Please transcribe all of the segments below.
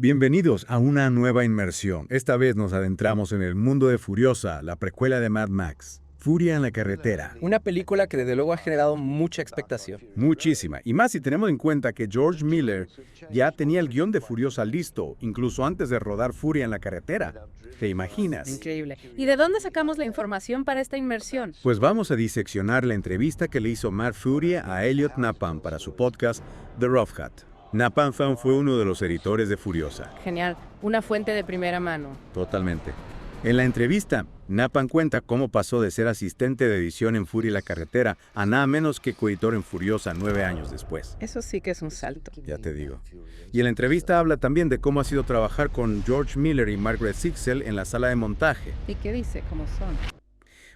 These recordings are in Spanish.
Bienvenidos a una nueva inmersión. Esta vez nos adentramos en el mundo de Furiosa, la precuela de Mad Max. Furia en la carretera. Una película que desde luego ha generado mucha expectación. Muchísima. Y más si tenemos en cuenta que George Miller ya tenía el guión de Furiosa listo, incluso antes de rodar Furia en la carretera. ¿Te imaginas? Increíble. ¿Y de dónde sacamos la información para esta inmersión? Pues vamos a diseccionar la entrevista que le hizo Matt Furia a Elliot Nappan para su podcast The Rough Cut. Nappan fue uno de los editores de Furiosa. Genial, una fuente de primera mano. Totalmente. En la entrevista, Nappan cuenta cómo pasó de ser asistente de edición en Furia y la carretera a nada menos que coeditor en Furiosa 9 años después. Eso sí que es un salto. Ya te digo. Y en la entrevista habla también de cómo ha sido trabajar con George Miller y Margaret Sixel en la sala de montaje. ¿Y qué dice? ¿Cómo son?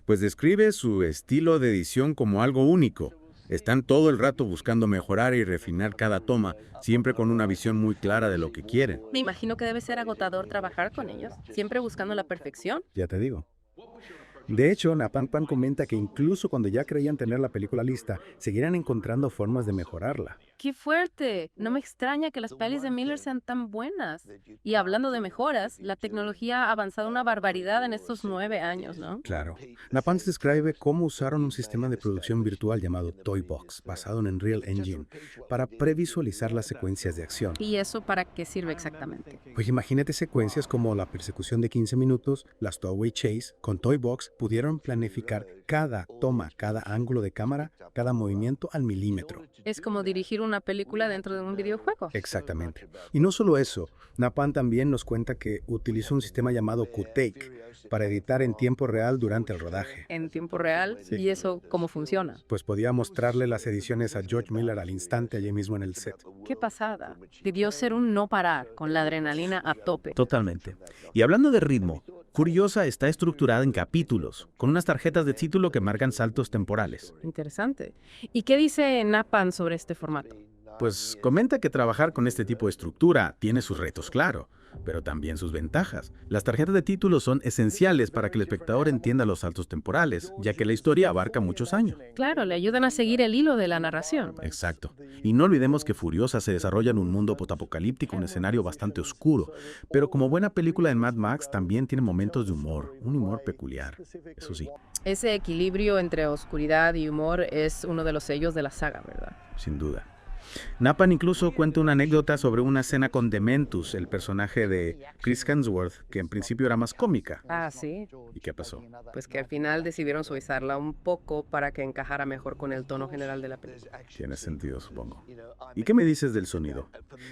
Pues describe su estilo de edición como algo único. Están todo el rato buscando mejorar y refinar cada toma, siempre con una visión muy clara de lo que quieren. Me imagino que debe ser agotador trabajar con ellos, siempre buscando la perfección. Ya te digo. De hecho, Nappan comenta que incluso cuando ya creían tener la película lista, seguirán encontrando formas de mejorarla. ¡Qué fuerte! No me extraña que las pelis de Miller sean tan buenas. Y hablando de mejoras, la tecnología ha avanzado una barbaridad en estos 9 años, ¿no? Claro. Nappan describe cómo usaron un sistema de producción virtual llamado Toy Box, basado en Unreal Engine, para previsualizar las secuencias de acción. ¿Y eso para qué sirve exactamente? Pues imagínate secuencias como la persecución de 15 minutos, las Two-Way Chase. Con Toy Box pudieron planificar cada toma, cada ángulo de cámara, cada movimiento al milímetro. Es como dirigir una película dentro de un videojuego. Exactamente. Y no solo eso, Nappan también nos cuenta que utilizó un sistema llamado QTake para editar en tiempo real durante el rodaje. En tiempo real. Sí. ¿Y eso cómo funciona? Pues podía mostrarle las ediciones a George Miller al instante allí mismo en el set. ¡Qué pasada! Debió ser un no parar, con la adrenalina a tope. Totalmente. Y hablando de ritmo, Furiosa está estructurada en capítulos, con unas tarjetas de título que marcan saltos temporales. Interesante. ¿Y qué dice Nappan sobre este formato? Pues comenta que trabajar con este tipo de estructura tiene sus retos, claro, pero también sus ventajas. Las tarjetas de título son esenciales para que el espectador entienda los saltos temporales, ya que la historia abarca muchos años. Claro, le ayudan a seguir el hilo de la narración. Exacto. Y no olvidemos que Furiosa se desarrolla en un mundo postapocalíptico, un escenario bastante oscuro, pero como buena película de Mad Max también tiene momentos de humor, un humor peculiar, eso sí, Ese equilibrio entre oscuridad y humor es uno de los sellos de la saga, ¿verdad? sin duda. Nappan incluso cuenta una anécdota sobre una escena con Dementus, el personaje de Chris Hemsworth, que en principio era más cómica. Ah, sí. ¿Y qué pasó? Pues que al final decidieron suavizarla un poco para que encajara mejor con el tono general de la película. Tiene sentido, supongo. ¿Y qué me dices del sonido?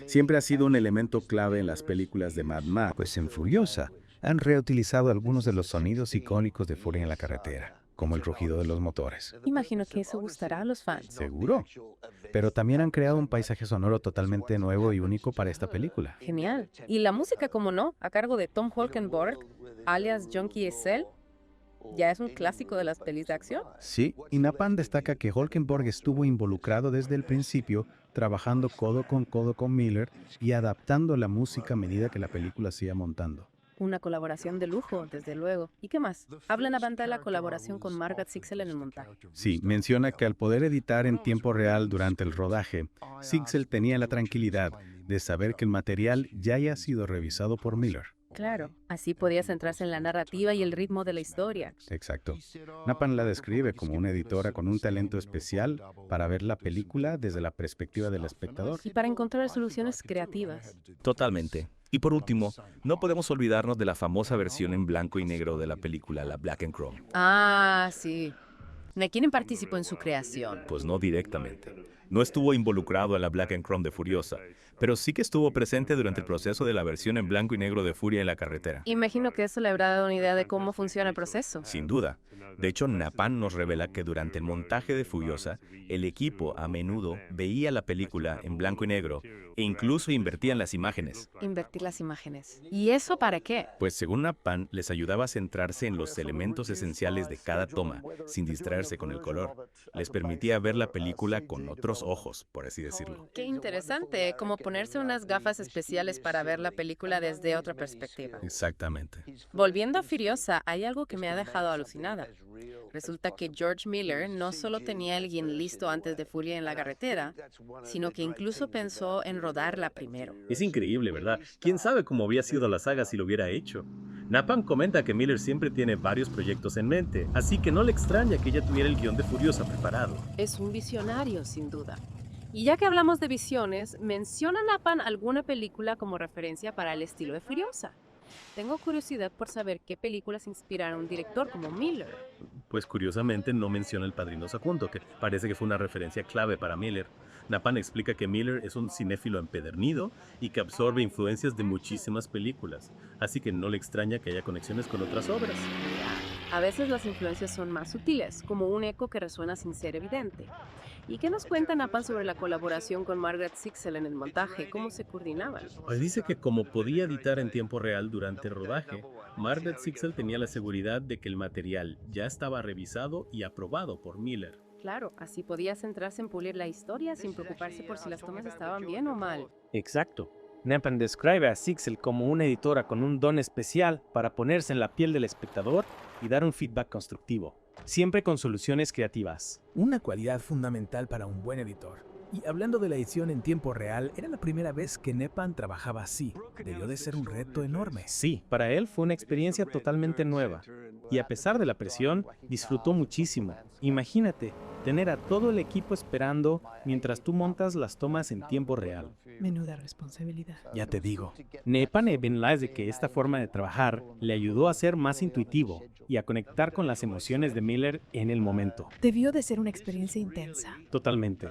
Siempre ha sido un elemento clave en las películas de Mad Max. Pues en Furiosa han reutilizado algunos de los sonidos icónicos de Furia en la carretera, como el rugido de los motores. Imagino que eso gustará a los fans. Seguro. Pero también han creado un paisaje sonoro totalmente nuevo y único para esta película. Genial. Y la música, como no, a cargo de Tom Holkenborg, alias Junkie XL, ya es un clásico de las pelis de acción. Sí, y Nappan destaca que Holkenborg estuvo involucrado desde el principio, trabajando codo con Miller y adaptando la música a medida que la película se iba montando. Una colaboración de lujo, desde luego. ¿Y qué más? Habla en Avanta de la colaboración con Margaret Sixel en el montaje. Sí, menciona que al poder editar en tiempo real durante el rodaje, Sixel tenía la tranquilidad de saber que el material ya haya sido revisado por Miller. Claro, así podía centrarse en la narrativa y el ritmo de la historia. Exacto. Nappan la describe como una editora con un talento especial para ver la película desde la perspectiva del espectador. Y para encontrar soluciones creativas. Totalmente. Y por último, no podemos olvidarnos de la famosa versión en blanco y negro de la película, la Black and Chrome. Ah, sí. ¿Quién participó en su creación? Pues no directamente. No estuvo involucrado en la Black and Chrome de Furiosa, pero sí que estuvo presente durante el proceso de la versión en blanco y negro de Furia en la carretera. Imagino que eso le habrá dado una idea de cómo funciona el proceso. Sin duda. De hecho, Nappan nos revela que durante el montaje de Furiosa, el equipo a menudo veía la película en blanco y negro e incluso invertían las imágenes. Invertir las imágenes. ¿Y eso para qué? Pues según Nappan, les ayudaba a centrarse en los elementos esenciales de cada toma, sin distraerse con el color. Les permitía ver la película con otro otros ojos, por así decirlo. Qué interesante, como ponerse unas gafas especiales para ver la película desde otra perspectiva. Exactamente. Volviendo a Furiosa, hay algo que me ha dejado alucinada. Resulta que George Miller no solo tenía el guion listo antes de Furia en la carretera, sino que incluso pensó en rodarla primero. Es increíble, ¿verdad? ¿Quién sabe cómo habría sido la saga si lo hubiera hecho? Napalm comenta que Miller siempre tiene varios proyectos en mente, así que no le extraña que ella tuviera el guión de Furiosa preparado. Es un visionario, sin duda. Y ya que hablamos de visiones, ¿menciona Napalm alguna película como referencia para el estilo de Furiosa? Tengo curiosidad por saber qué películas inspiraron a un director como Miller. Pues curiosamente no menciona El Padrino Segundo, que parece que fue una referencia clave para Miller. Napalm explica que Miller es un cinéfilo empedernido y que absorbe influencias de muchísimas películas, así que no le extraña que haya conexiones con otras obras. A veces las influencias son más sutiles, como un eco que resuena sin ser evidente. ¿Y qué nos cuenta Napalm sobre la colaboración con Margaret Sixel en el montaje? ¿Cómo se coordinaban? Pues dice que como podía editar en tiempo real durante el rodaje, Margaret Sixel tenía la seguridad de que el material ya estaba revisado y aprobado por Miller. Claro, así podía centrarse en pulir la historia sin preocuparse por si las tomas estaban bien o mal. Exacto. Napalm describe a Sixel como una editora con un don especial para ponerse en la piel del espectador y dar un feedback constructivo, siempre con soluciones creativas. Una cualidad fundamental para un buen editor. Y hablando de la edición en tiempo real, era la primera vez que Napalm trabajaba así. Debió de ser un reto enorme. Sí, para él fue una experiencia totalmente nueva. Y a pesar de la presión, disfrutó muchísimo. Imagínate, tener a todo el equipo esperando mientras tú montas las tomas en tiempo real. Menuda responsabilidad. Ya te digo. Napalm de que esta forma de trabajar le ayudó a ser más intuitivo y a conectar con las emociones de Miller en el momento. Debió de ser una experiencia intensa. Totalmente.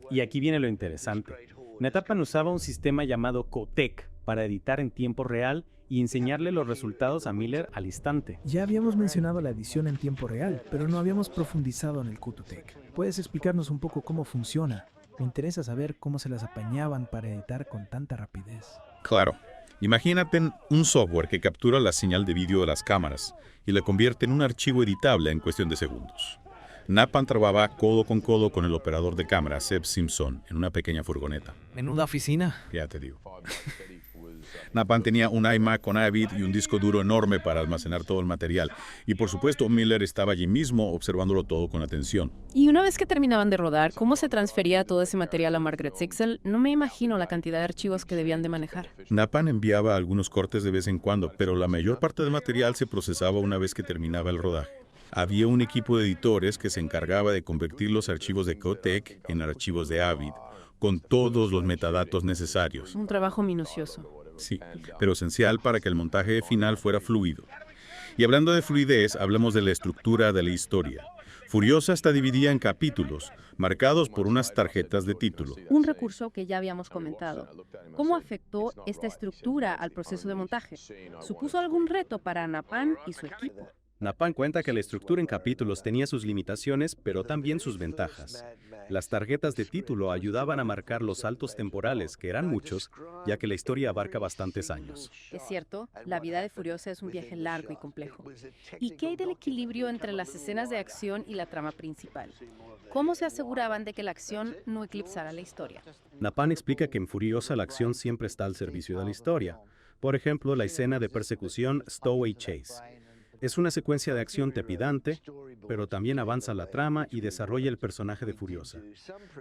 Y aquí viene lo interesante. Napalm usaba un sistema llamado Codec para editar en tiempo real y enseñarle los resultados a Miller al instante. Ya habíamos mencionado la edición en tiempo real, pero no habíamos profundizado en el Codec. ¿Puedes explicarnos un poco cómo funciona? Me interesa saber cómo se las apañaban para editar con tanta rapidez. Claro. Imagínate un software que captura la señal de vídeo de las cámaras y la convierte en un archivo editable en cuestión de segundos. Napalm trabajaba codo con el operador de cámara, Seb Simpson, en una pequeña furgoneta. Menuda oficina. Ya te digo. Napalm tenía un iMac con Avid y un disco duro enorme para almacenar todo el material. Y por supuesto, Miller estaba allí mismo observándolo todo con atención. Y una vez que terminaban de rodar, ¿cómo se transfería todo ese material a Margaret Sixel? No me imagino la cantidad de archivos que debían de manejar. Napalm enviaba algunos cortes de vez en cuando, pero la mayor parte del material se procesaba una vez que terminaba el rodaje. Había un equipo de editores que se encargaba de convertir los archivos de Codec en archivos de Avid, con todos los metadatos necesarios. Un trabajo minucioso. Sí, pero esencial para que el montaje final fuera fluido. Y hablando de fluidez, hablamos de la estructura de la historia. Furiosa está dividida en capítulos, marcados por unas tarjetas de título. Un recurso que ya habíamos comentado. ¿Cómo afectó esta estructura al proceso de montaje? ¿Supuso algún reto para Napalm y su equipo? Napalm cuenta que la estructura en capítulos tenía sus limitaciones, pero también sus ventajas. Las tarjetas de título ayudaban a marcar los saltos temporales, que eran muchos, ya que la historia abarca bastantes años. Es cierto, la vida de Furiosa es un viaje largo y complejo. ¿Y qué hay del equilibrio entre las escenas de acción y la trama principal? ¿Cómo se aseguraban de que la acción no eclipsara la historia? Napalm explica que en Furiosa la acción siempre está al servicio de la historia. Por ejemplo, la escena de persecución Stowaway Chase. Es una secuencia de acción trepidante, pero también avanza la trama y desarrolla el personaje de Furiosa.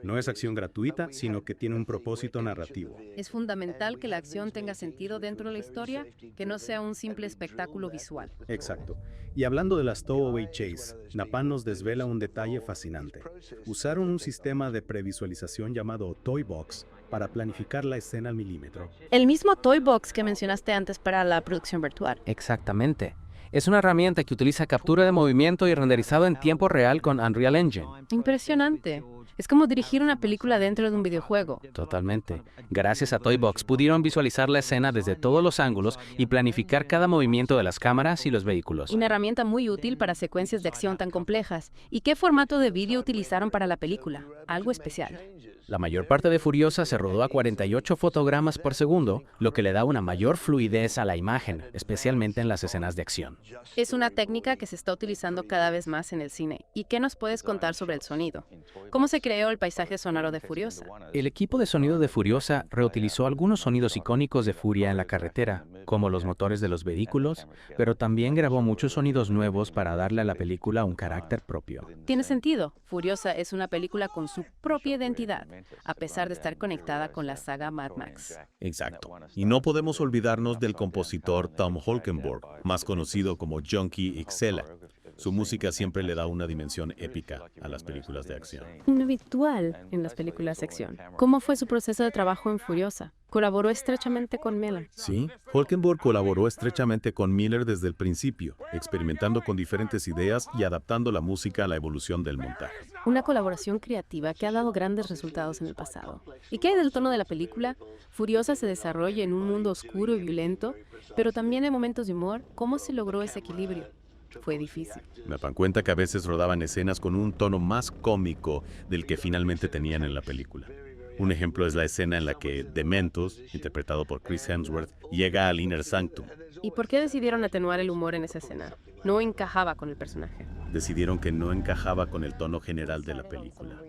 No es acción gratuita, sino que tiene un propósito narrativo. Es fundamental que la acción tenga sentido dentro de la historia, que no sea un simple espectáculo visual. Exacto. Y hablando de la Stowaway Chase, Napalm nos desvela un detalle fascinante. Usaron un sistema de previsualización llamado Toy Box para planificar la escena al milímetro. El mismo Toy Box que mencionaste antes para la producción virtual. Exactamente. Es una herramienta que utiliza captura de movimiento y renderizado en tiempo real con Unreal Engine. Impresionante. Es como dirigir una película dentro de un videojuego. Totalmente. Gracias a Toybox pudieron visualizar la escena desde todos los ángulos y planificar cada movimiento de las cámaras y los vehículos. Una herramienta muy útil para secuencias de acción tan complejas. ¿Y qué formato de vídeo utilizaron para la película? Algo especial. La mayor parte de Furiosa se rodó a 48 fotogramas por segundo, lo que le da una mayor fluidez a la imagen, especialmente en las escenas de acción. Es una técnica que se está utilizando cada vez más en el cine. ¿Y qué nos puedes contar sobre el sonido? ¿Cómo se creó el paisaje sonoro de Furiosa? El equipo de sonido de Furiosa reutilizó algunos sonidos icónicos de Furia en la carretera, como los motores de los vehículos, pero también grabó muchos sonidos nuevos para darle a la película un carácter propio. Tiene sentido. Furiosa es una película con su propia identidad, a pesar de estar conectada con la saga Mad Max. Exacto. Y no podemos olvidarnos del compositor Tom Holkenborg, más conocido como Junkie XL. Su música siempre le da una dimensión épica a las películas de acción. Un habitual en las películas de acción. ¿Cómo fue su proceso de trabajo en Furiosa? ¿Colaboró estrechamente con Miller? Sí, Holkenborg colaboró estrechamente con Miller desde el principio, experimentando con diferentes ideas y adaptando la música a la evolución del montaje. Una colaboración creativa que ha dado grandes resultados en el pasado. ¿Y qué hay del tono de la película? Furiosa se desarrolla en un mundo oscuro y violento, pero también hay momentos de humor. ¿Cómo se logró ese equilibrio? Fue difícil. Nappan cuenta que a veces rodaban escenas con un tono más cómico del que finalmente tenían en la película. Un ejemplo es la escena en la que Dementos, interpretado por Chris Hemsworth, llega al Inner Sanctum. ¿Y por qué decidieron atenuar el humor en esa escena? No encajaba con el personaje. Decidieron que no encajaba con el tono general de la película.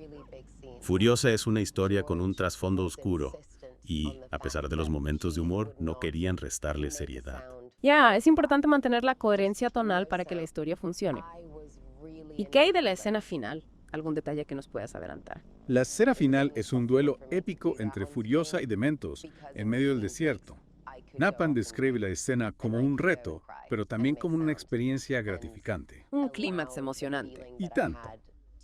Furiosa es una historia con un trasfondo oscuro y, a pesar de los momentos de humor, no querían restarle seriedad. Es importante mantener la coherencia tonal para que la historia funcione. ¿Y qué hay de la escena final? ¿Algún detalle que nos puedas adelantar? La escena final es un duelo épico entre Furiosa y Dementos en medio del desierto. Nappan describe la escena como un reto, pero también como una experiencia gratificante. Un clímax emocionante. Y tanto.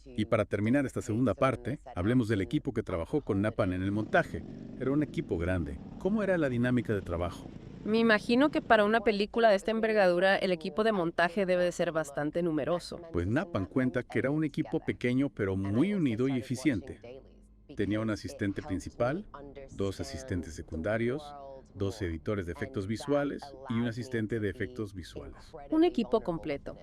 Y para terminar esta segunda parte, hablemos del equipo que trabajó con Nappan en el montaje. Era un equipo grande. ¿Cómo era la dinámica de trabajo? Me imagino que para una película de esta envergadura, el equipo de montaje debe de ser bastante numeroso. Pues Nappan cuenta que era un equipo pequeño pero muy unido y eficiente. Tenía un asistente principal, 2 asistentes secundarios, 2 editores de efectos visuales y un asistente de efectos visuales. Un equipo completo.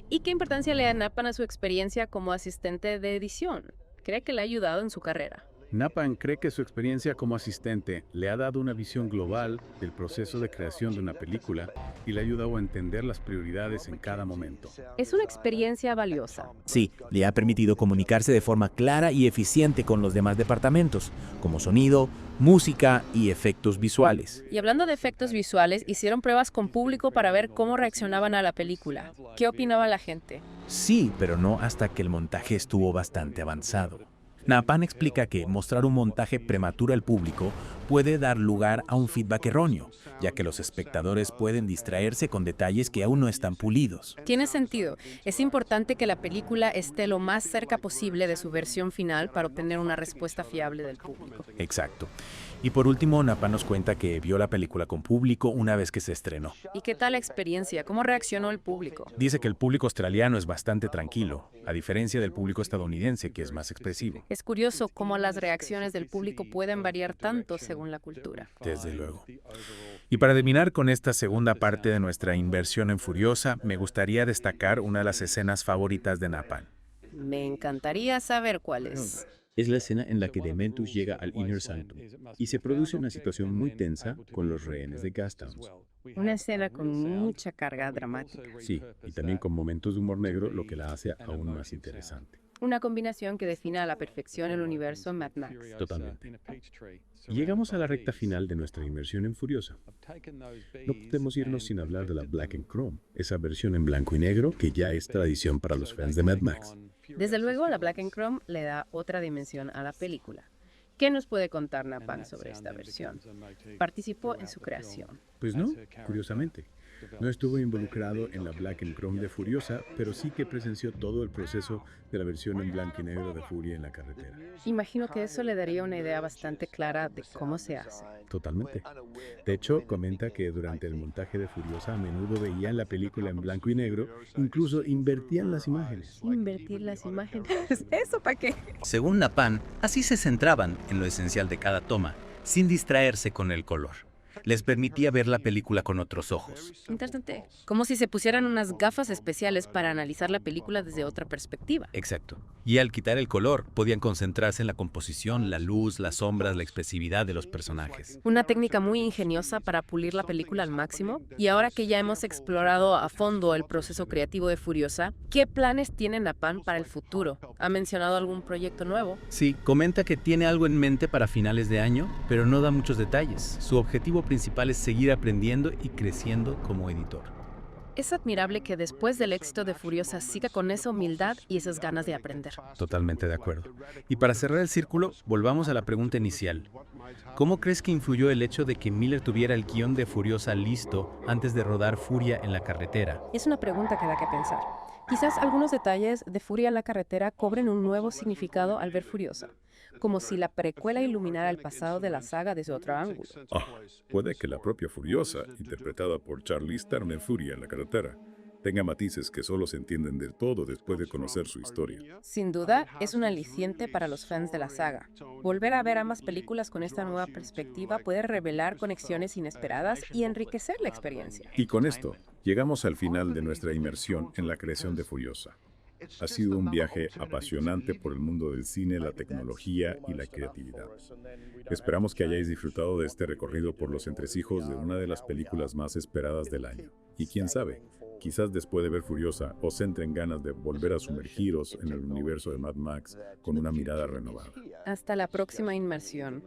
¿Y qué importancia le da Nappan a su experiencia como asistente de edición? ¿Cree que le ha ayudado en su carrera? Nappan cree que su experiencia como asistente le ha dado una visión global del proceso de creación de una película y le ha ayudado a entender las prioridades en cada momento. Es una experiencia valiosa. Sí, le ha permitido comunicarse de forma clara y eficiente con los demás departamentos, como sonido, música y efectos visuales. Y hablando de efectos visuales, hicieron pruebas con público para ver cómo reaccionaban a la película. ¿Qué opinaba la gente? Sí, pero no hasta que el montaje estuvo bastante avanzado. Nappan explica que mostrar un montaje prematuro al público puede dar lugar a un feedback erróneo, ya que los espectadores pueden distraerse con detalles que aún no están pulidos. Tiene sentido. Es importante que la película esté lo más cerca posible de su versión final para obtener una respuesta fiable del público. Exacto. Y por último, Nappan nos cuenta que vio la película con público una vez que se estrenó. ¿Y qué tal la experiencia? ¿Cómo reaccionó el público? Dice que el público australiano es bastante tranquilo, a diferencia del público estadounidense, que es más expresivo. Es curioso cómo las reacciones del público pueden variar tanto según la cultura. Desde luego. Y para terminar con esta segunda parte de nuestra inversión en Furiosa, me gustaría destacar una de las escenas favoritas de Nappan. Me encantaría saber cuál es. Es la escena en la que Dementus llega al Inner Sanctum y se produce una situación muy tensa con los rehenes de Gastowns. Una escena con mucha carga dramática. Sí, y también con momentos de humor negro, lo que la hace aún más interesante. Una combinación que define a la perfección el universo Mad Max. Totalmente. Y llegamos a la recta final de nuestra inmersión en Furiosa. No podemos irnos sin hablar de la Black and Chrome, esa versión en blanco y negro que ya es tradición para los fans de Mad Max. Desde luego, la Black and Chrome le da otra dimensión a la película. ¿Qué nos puede contar Nappan sobre esta versión? ¿Participó en su creación? Pues no, curiosamente. No estuvo involucrado en la Black and Chrome de Furiosa, pero sí que presenció todo el proceso de la versión en blanco y negro de Furia en la carretera. Imagino que eso le daría una idea bastante clara de cómo se hace. Totalmente. De hecho, comenta que durante el montaje de Furiosa a menudo veían la película en blanco y negro, incluso invertían las imágenes. ¿Invertir las imágenes? ¿Eso para qué? Según Nappan, así se centraban en lo esencial de cada toma, sin distraerse con el color. Les permitía ver la película con otros ojos. Interesante. Como si se pusieran unas gafas especiales para analizar la película desde otra perspectiva. Exacto. Y al quitar el color, podían concentrarse en la composición, la luz, las sombras, la expresividad de los personajes. Una técnica muy ingeniosa para pulir la película al máximo. Y ahora que ya hemos explorado a fondo el proceso creativo de Furiosa, ¿qué planes tiene Nappan para el futuro? ¿Ha mencionado algún proyecto nuevo? Sí, comenta que tiene algo en mente para finales de año, pero no da muchos detalles. Su objetivo principal es seguir aprendiendo y creciendo como editor. Es admirable que después del éxito de Furiosa siga con esa humildad y esas ganas de aprender. Totalmente de acuerdo. Y para cerrar el círculo, volvamos a la pregunta inicial. ¿Cómo crees que influyó el hecho de que Miller tuviera el guión de Furiosa listo antes de rodar Furia en la carretera? Es una pregunta que da que pensar. Quizás algunos detalles de Furia en la carretera cobren un nuevo significado al ver Furiosa, como si la precuela iluminara el pasado de la saga desde otro ángulo. Puede que la propia Furiosa, interpretada por Charlize Theron en Furia en la carretera, tenga matices que solo se entienden del todo después de conocer su historia. Sin duda, es un aliciente para los fans de la saga. Volver a ver ambas películas con esta nueva perspectiva puede revelar conexiones inesperadas y enriquecer la experiencia. Y con esto, llegamos al final de nuestra inmersión en la creación de Furiosa. Ha sido un viaje apasionante por el mundo del cine, la tecnología y la creatividad. Esperamos que hayáis disfrutado de este recorrido por los entresijos de una de las películas más esperadas del año. Y quién sabe, quizás después de ver Furiosa os entren ganas de volver a sumergiros en el universo de Mad Max con una mirada renovada. Hasta la próxima inmersión.